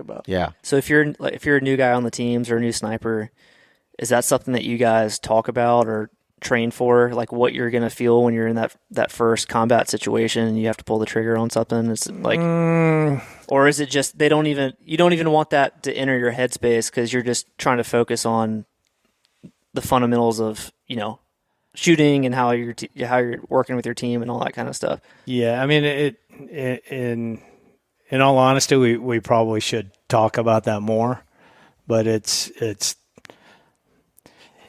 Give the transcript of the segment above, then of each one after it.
about. Yeah. So if you're a new guy on the teams or a new sniper, is that something that you guys talk about or train for? Like what you're gonna feel when you're in that first combat situation and you have to pull the trigger on something? It's like, or is it just you don't even want that to enter your headspace because you're just trying to focus on the fundamentals of shooting and how you're working with your team and all that kind of stuff. Yeah, I mean, in all honesty, we probably should talk about that more, but it's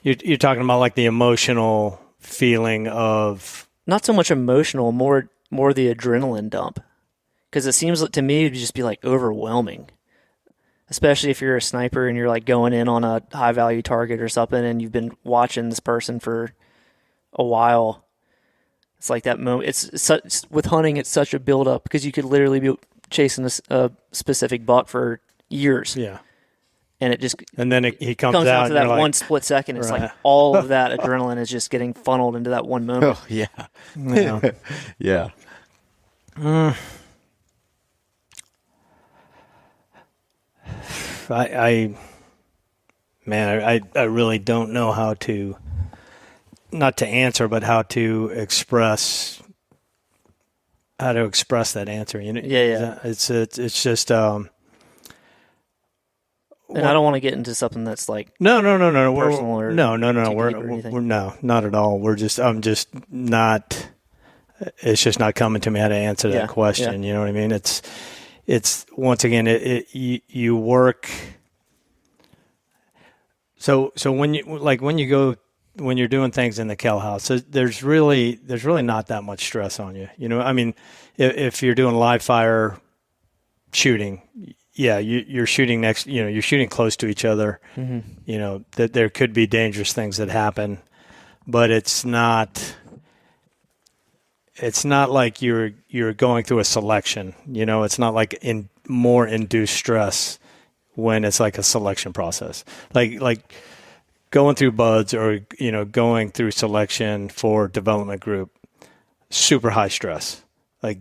you're talking about like the emotional feeling of not so much emotional, more the adrenaline dump, because it seems to me to just be like overwhelming, especially if you're a sniper and you're like going in on a high value target or something, and you've been watching this person for a while. It's like that moment. It's with hunting, it's such a build up because you could literally be chasing a specific buck for years. Yeah. And it just then he comes out down to that like, one split second. It's right. like all of that adrenaline is just getting funneled into that one moment. Oh, yeah. Yeah. Yeah. I really don't know how to, not to answer, but how to express that answer. Yeah. It's just. And I don't want to get into something that's like no. personal or No. We're no, not at all. I'm just not. It's just not coming to me how to answer that question. Yeah. You know what I mean? It's once again, you work. So when you're doing things in the kill house, there's really not that much stress on you. I mean, if you're doing live fire shooting, yeah, you're shooting you're shooting close to each other. Mm-hmm. That there could be dangerous things that happen, but it's not like you're going through a selection. It's not like more induced stress when it's like a selection process. Like going through buds or going through selection for development group, super high stress. Like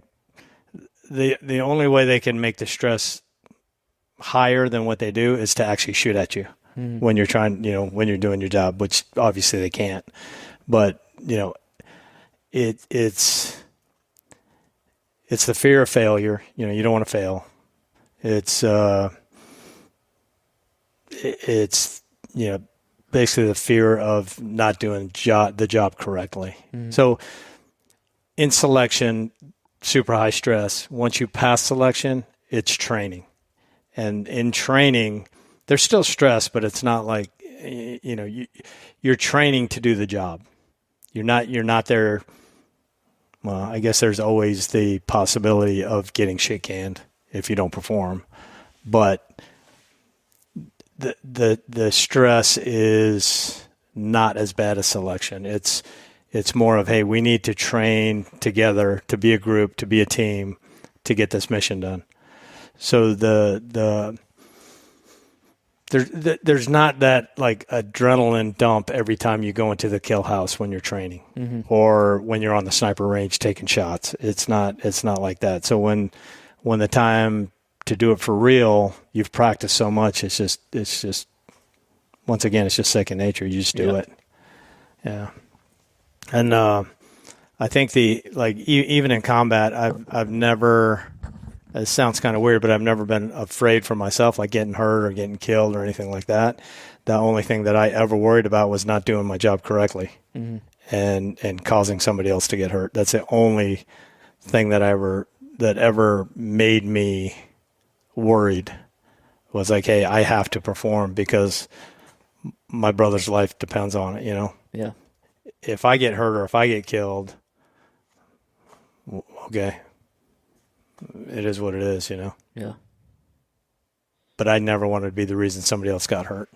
the only way they can make the stress higher than what they do is to actually shoot at you when you're trying, when you're doing your job, which obviously they can't. But it's the fear of failure. You don't want to fail. It's basically the fear of not doing the job correctly. Mm-hmm. So in selection, super high stress. Once you pass selection, it's training. And in training, there's still stress, but it's not like, you're training to do the job. You're not there. Well, I guess there's always the possibility of getting shit canned if you don't perform, but the stress is not as bad as selection. It's more of, hey, we need to train together to be a group, to be a team, to get this mission done. So there's not that like adrenaline dump every time you go into the kill house when you're training or when you're on the sniper range taking shots. It's not like that. So when the time to do it for real, you've practiced so much, it's just once again, it's just second nature. You just do it. Yeah. And I think even in combat, I've never. It sounds kind of weird, but I've never been afraid for myself, like getting hurt or getting killed or anything like that. The only thing that I ever worried about was not doing my job correctly and causing somebody else to get hurt. That's the only thing that ever made me worried, was like, hey, I have to perform because my brother's life depends on it, Yeah. If I get hurt or if I get killed, okay. It is what it is, Yeah. But I never wanted to be the reason somebody else got hurt.